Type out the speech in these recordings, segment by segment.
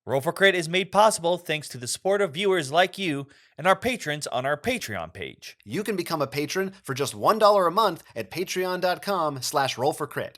Roll for Crit is made possible thanks to the support of viewers like you and our patrons on our Patreon page. You can become a patron for just $1 a month at patreon.com/rollforcrit.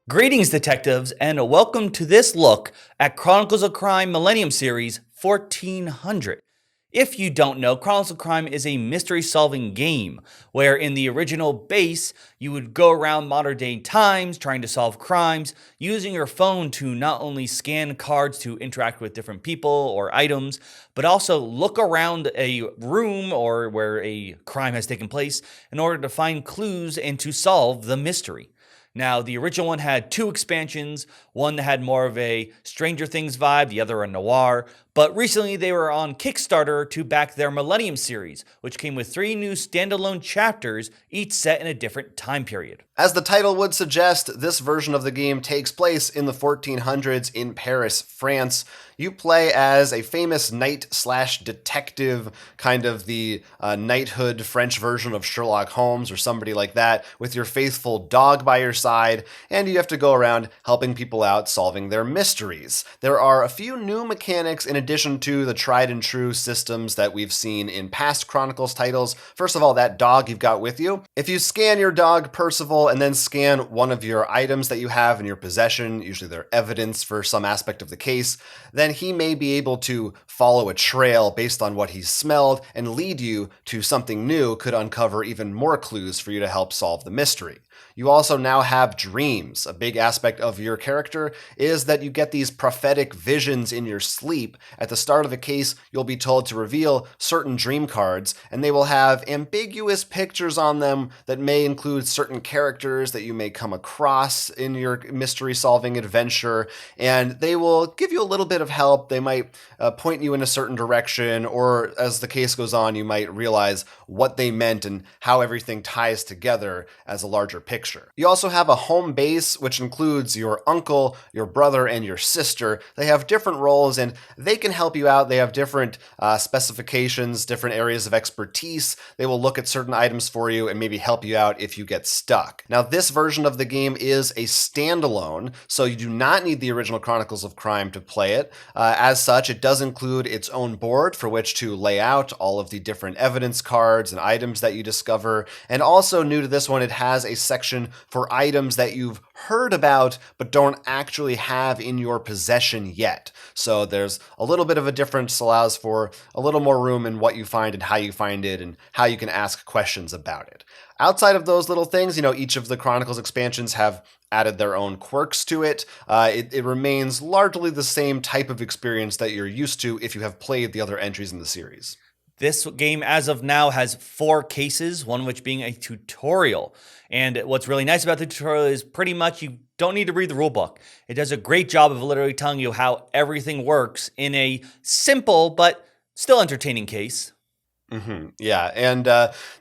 Greetings, detectives, and welcome to this look at Chronicles of Crime Millennium Series 1400. If you don't know, Chronicles of Crime is a mystery-solving game where in the original base, you would go around modern-day times trying to solve crimes using your phone to not only scan cards to interact with different people or items, but also look around a room or where a crime has taken place in order to find clues and to solve the mystery. Now, the original one had two expansions, one that had more of a Stranger Things vibe, the other a noir, but recently they were on Kickstarter to back their Millennium Series, which came with 3 new standalone chapters, each set in a different time period. As the title would suggest, this version of the game takes place in the 1400s in Paris, France. You play as a famous knight/detective, kind of the knighthood French version of Sherlock Holmes or somebody like that, with your faithful dog by your side, and you have to go around helping people out solving their mysteries. There are a few new mechanics in addition to the tried and true systems that we've seen in past Chronicles titles. First of all, that dog you've got with you. If you scan your dog, Percival, and then scan one of your items that you have in your possession, usually they're evidence for some aspect of the case, then he may be able to follow a trail based on what he's smelled and lead you to something new, could uncover even more clues for you to help solve the mystery. You also now have dreams. A big aspect of your character is that you get these prophetic visions in your sleep. At the start of a case, you'll be told to reveal certain dream cards, and they will have ambiguous pictures on them that may include certain characters that you may come across in your mystery-solving adventure, and they will give you a little bit of help. They might point you in a certain direction, or as the case goes on, you might realize what they meant and how everything ties together as a larger picture. You also have a home base, which includes your uncle, your brother, and your sister. They have different roles, and they can help you out. They have different specifications, different areas of expertise. They will look at certain items for you and maybe help you out if you get stuck. Now, this version of the game is a standalone, so you do not need the original Chronicles of Crime to play it. As such, it does include its own board for which to lay out all of the different evidence cards and items that you discover. And also new to this one, it has a section for items that you've heard about but don't actually have in your possession yet. So there's a little bit of a difference, allows for a little more room in what you find and how you find it and how you can ask questions about it. Outside of those little things, each of the Chronicles expansions have added their own quirks to it. It remains largely the same type of experience that you're used to if you have played the other entries in the series. This game, as of now, has 4 cases, one of which being a tutorial. And what's really nice about the tutorial is pretty much you don't need to read the rulebook. It does a great job of literally telling you how everything works in a simple but still entertaining case. Yeah, and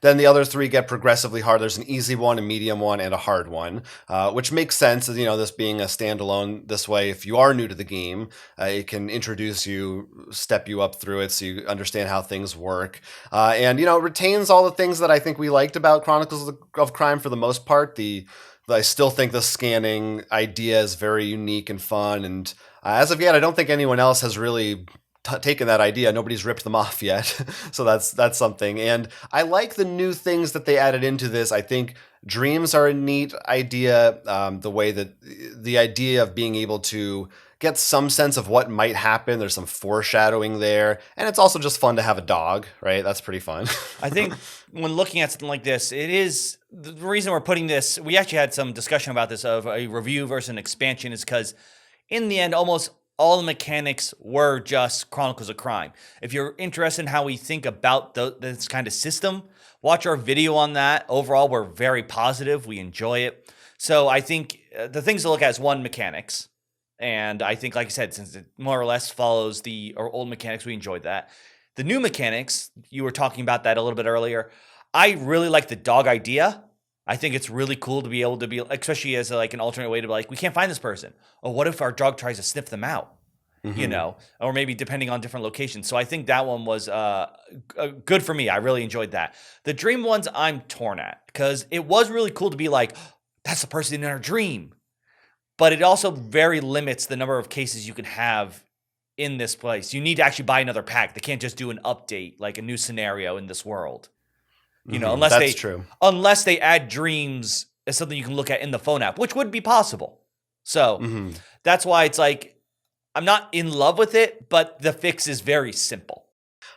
then the other 3 get progressively hard. There's an easy one, a medium one, and a hard one, which makes sense, this being a standalone. This way, if you are new to the game, it can introduce you, step you up through it so you understand how things work. And, it retains all the things that I think we liked about Chronicles of Crime for the most part. I still think the scanning idea is very unique and fun, and as of yet, I don't think anyone else has really taken that idea. Nobody's ripped them off yet. So that's something. And I like the new things that they added into this. I think dreams are a neat idea. The way that the idea of being able to get some sense of what might happen. There's some foreshadowing there. And it's also just fun to have a dog, right? That's pretty fun. I think when looking at something like this, it is the reason we're putting this, we actually had some discussion about this of a review versus an expansion is because in the end, almost all the mechanics were just Chronicles of Crime. If you're interested in how we think about this kind of system, watch our video on that. Overall, we're very positive. We enjoy it. So I think the things to look at is one, mechanics. And I think, like I said, since it more or less follows our old mechanics, we enjoyed that. The new mechanics, you were talking about that a little bit earlier. I really like the dog idea. I think it's really cool to be able to be, especially as like an alternate way to be like, we can't find this person. Or what if our dog tries to sniff them out? Mm-hmm. or maybe depending on different locations. So I think that one was good for me. I really enjoyed that. The dream ones I'm torn at because it was really cool to be like, that's the person in our dream. But it also very limits the number of cases you can have in this place. You need to actually buy another pack. They can't just do an update, like a new scenario in this world. Mm-hmm. That's true. Unless they add dreams as something you can look at in the phone app, which would be possible. So Mm-hmm. that's why it's like I'm not in love with it, but the fix is very simple.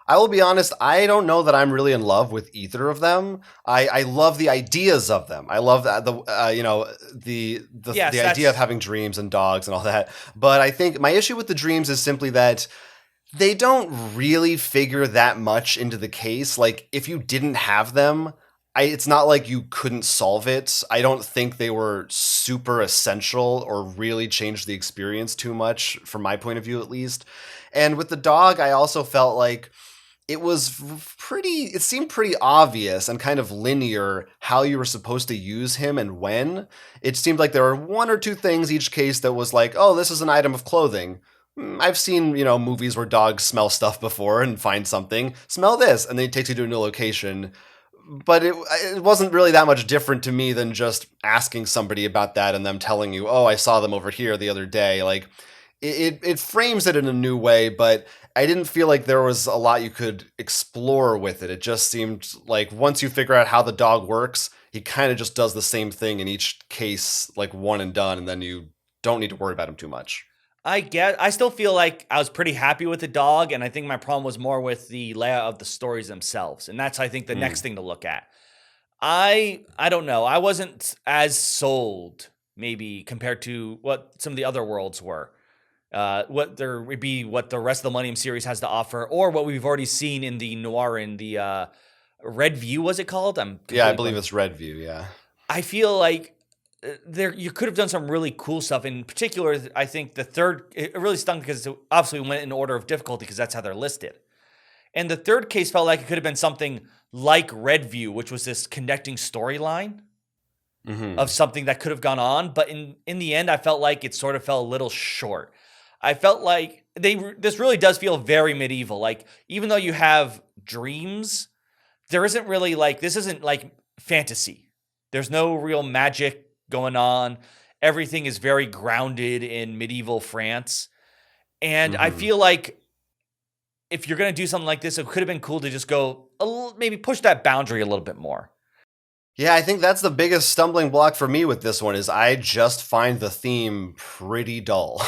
I will be honest, I don't know that I'm really in love with either of them. I love the ideas of them. I love that Yes, the idea of having dreams and dogs and all that. But I think my issue with the dreams is simply that they don't really figure that much into the case. Like if you didn't have them, it's not like you couldn't solve it. I don't think they were super essential or really changed the experience too much from my point of view, at least. And with the dog, I also felt like it seemed pretty obvious and kind of linear how you were supposed to use him and when. It seemed like there were one or two things each case that was like, oh, this is an item of clothing. I've seen, movies where dogs smell stuff before and find something. Smell this, and then it takes you to a new location. But it wasn't really that much different to me than just asking somebody about that and them telling you, oh, I saw them over here the other day. Like, it frames it in a new way, but I didn't feel like there was a lot you could explore with it. It just seemed like once you figure out how the dog works, he kind of just does the same thing in each case, like one and done, and then you don't need to worry about him too much. I still feel like I was pretty happy with the dog, and I think my problem was more with the layout of the stories themselves. And that's, I think, the next thing to look at. I don't know. I wasn't as sold, maybe, compared to what some of the other worlds were. What there would be, what the rest of the Millennium series has to offer, or what we've already seen in the noir in the Red View, was it called? I believe it's Red View, yeah. I feel like you could have done some really cool stuff. In particular, I think the third, it really stung because it obviously went in order of difficulty because that's how they're listed. And the third case felt like it could have been something like Red View, which was this connecting storyline of something that could have gone on. But in the end, I felt like it sort of fell a little short. I felt like this really does feel very medieval. Like, even though you have dreams, there isn't really this isn't like fantasy. There's no real magic going on. Everything is very grounded in medieval France. And I feel like if you're going to do something like this, it could have been cool to just go maybe push that boundary a little bit more. Yeah, I think that's the biggest stumbling block for me with this one is I just find the theme pretty dull.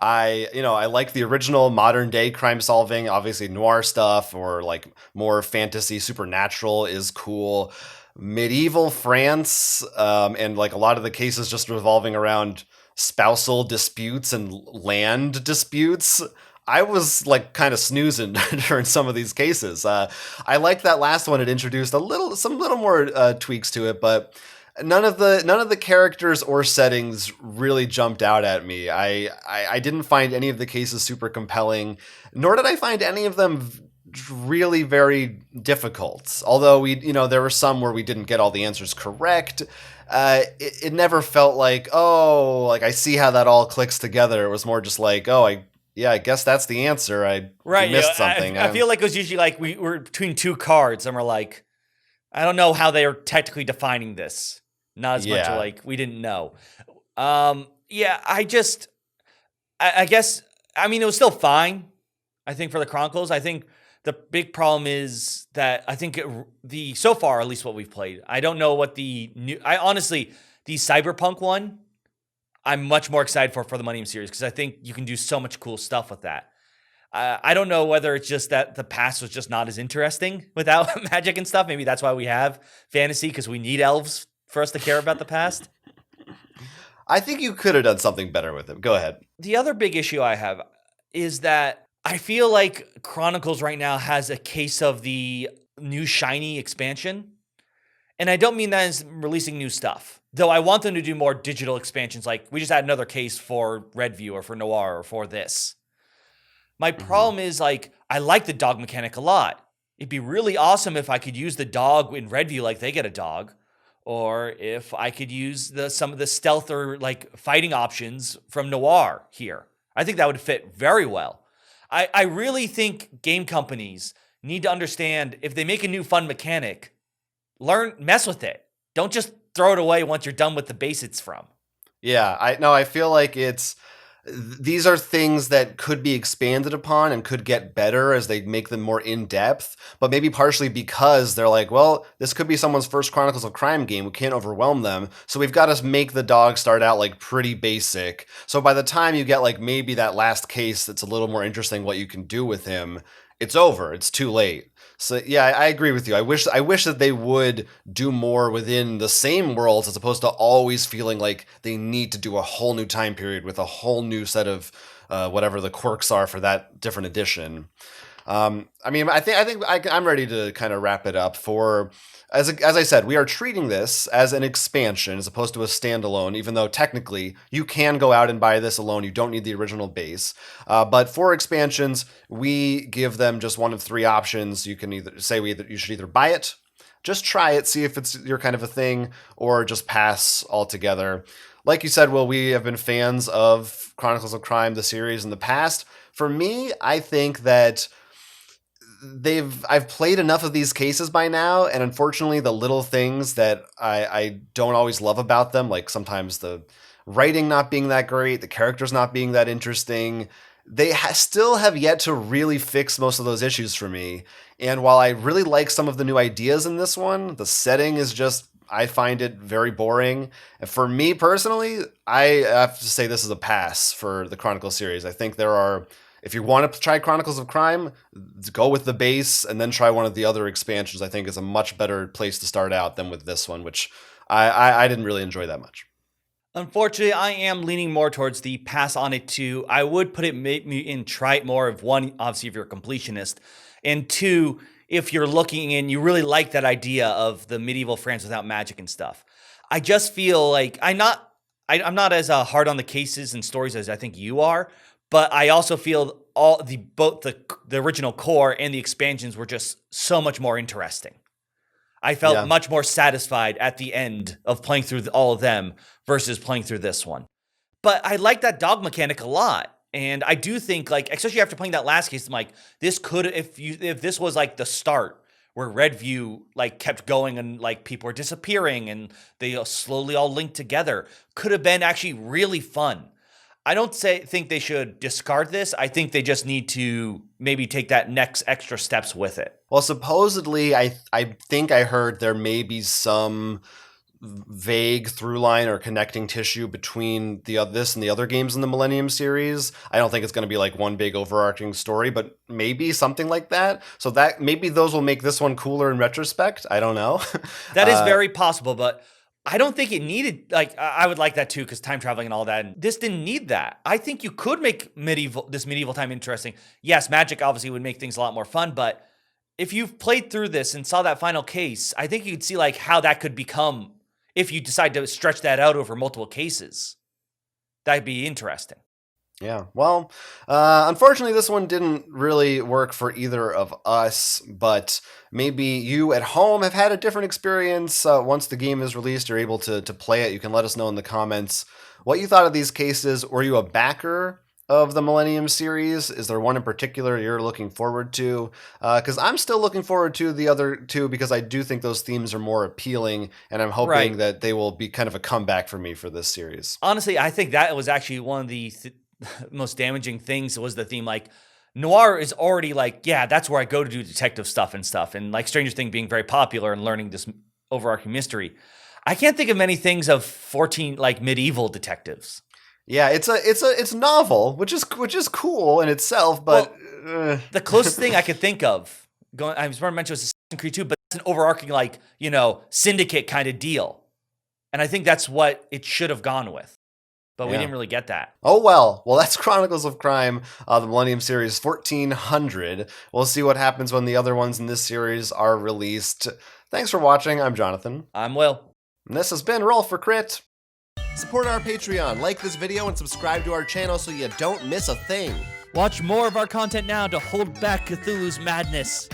I like the original modern day crime solving, obviously noir stuff or like more fantasy supernatural is cool. Medieval France, and like a lot of the cases just revolving around spousal disputes and land disputes. I was like kind of snoozing during some of these cases. I liked that last one. It introduced some little more tweaks to it, but none of the characters or settings really jumped out at me. I didn't find any of the cases super compelling, nor did I find any of them really very difficult. Although there were some where we didn't get all the answers correct. It never felt like, oh, like I see how that all clicks together. It was more just like, oh, I guess that's the answer. I missed something. I feel like it was usually like we were between two cards and we're like, I don't know how they are technically defining this. Not as much like we didn't know. I guess, I mean, it was still fine, I think, for the Chronicles. I think the big problem is that I think so far, at least what we've played, I don't know what the Cyberpunk one, I'm much more excited for the Millennium series because I think you can do so much cool stuff with that. I don't know whether it's just that the past was just not as interesting without magic and stuff. Maybe that's why we have fantasy, because we need elves for us to care about the past. I think you could have done something better with them. Go ahead. The other big issue I have is that I feel like Chronicles right now has a case of the new shiny expansion. And I don't mean that as releasing new stuff. Though I want them to do more digital expansions, like we just had another case for Red View or for Noir or for this. My problem is, like, I like the dog mechanic a lot. It'd be really awesome if I could use the dog in Red View like they get a dog. Or if I could use some of the stealth or like fighting options from Noir here. I think that would fit very well. I really think game companies need to understand if they make a new fun mechanic, mess with it. Don't just throw it away once you're done with the base it's from. Yeah, I feel like these are things that could be expanded upon and could get better as they make them more in-depth, but maybe partially because they're like, well, this could be someone's first Chronicles of Crime game. We can't overwhelm them. So we've got to make the dog start out like pretty basic. So by the time you get like maybe that last case that's a little more interesting what you can do with him, it's over. It's too late. So yeah, I agree with you. I wish that they would do more within the same worlds as opposed to always feeling like they need to do a whole new time period with a whole new set of whatever the quirks are for that different edition. I think I'm ready to kind of wrap it up. As I said, we are treating this as an expansion as opposed to a standalone, even though technically you can go out and buy this alone. You don't need the original base. But for expansions, we give them just one of three options. You can you should either buy it, just try it, see if it's your kind of a thing, or just pass altogether. Like you said, Will, we have been fans of Chronicles of Crime, the series, in the past. For me, I think that I've played enough of these cases by now, and unfortunately the little things that I don't always love about them, like sometimes the writing not being that great, the characters not being that interesting, they still have yet to really fix most of those issues for me. And while I really like some of the new ideas in this one, the setting is just, I find it very boring. And for me personally, I have to say this is a pass for the Chronicles series. I think if you want to try Chronicles of Crime, go with the base and then try one of the other expansions. I think is a much better place to start out than with this one, which I didn't really enjoy that much. Unfortunately, I am leaning more towards the pass on it too. I would put it in try it more of one, obviously if you're a completionist, and two, if you're looking and you really like that idea of the medieval France without magic and stuff. I just feel like I'm not as hard on the cases and stories as I think you are. But I also feel both the original core and the expansions were just so much more interesting. I felt much more satisfied at the end of playing through all of them versus playing through this one. But I like that dog mechanic a lot. And I do think, like, especially after playing that last case, I'm like, this could, if this was like the start where Redview like kept going and like people were disappearing and they slowly all linked together, could have been actually really fun. I don't think they should discard this. I think they just need to maybe take that next extra steps with it. Well, supposedly, I think I heard there may be some vague through line or connecting tissue between this and the other games in the Millennium series. I don't think it's going to be like one big overarching story, but maybe something like that. So that maybe those will make this one cooler in retrospect. I don't know. That is very possible, but I don't think it needed, like, I would like that too, because time traveling and all that. And this didn't need that. I think you could make this medieval time interesting. Yes, magic obviously would make things a lot more fun, but if you've played through this and saw that final case, I think you could see like how that could become if you decide to stretch that out over multiple cases. That'd be interesting. Yeah, well, unfortunately, this one didn't really work for either of us, but maybe you at home have had a different experience. Once the game is released, you're able to play it. You can let us know in the comments what you thought of these cases. Were you a backer of the Millennium series? Is there one in particular you're looking forward to? Because I'm still looking forward to the other two because I do think those themes are more appealing, and I'm hoping that they will be kind of a comeback for me for this series. Honestly, I think that was actually one of the most damaging things was the theme. Like, noir is already like, yeah, that's where I go to do detective stuff, and like Stranger Things being very popular and learning this overarching mystery. I can't think of many things of 14 like medieval detectives. Yeah, it's novel, which is cool in itself, but the closest thing I could think of, I was going to mention was Assassin's Creed 2, but it's an overarching like, syndicate kind of deal. And I think that's what it should have gone with. But we didn't really get that. Oh, well, that's Chronicles of Crime, the Millennium Series 1400. We'll see what happens when the other ones in this series are released. Thanks for watching. I'm Jonathan. I'm Will. And this has been Roll for Crit. Support our Patreon, like this video, and subscribe to our channel so you don't miss a thing. Watch more of our content now to hold back Cthulhu's madness.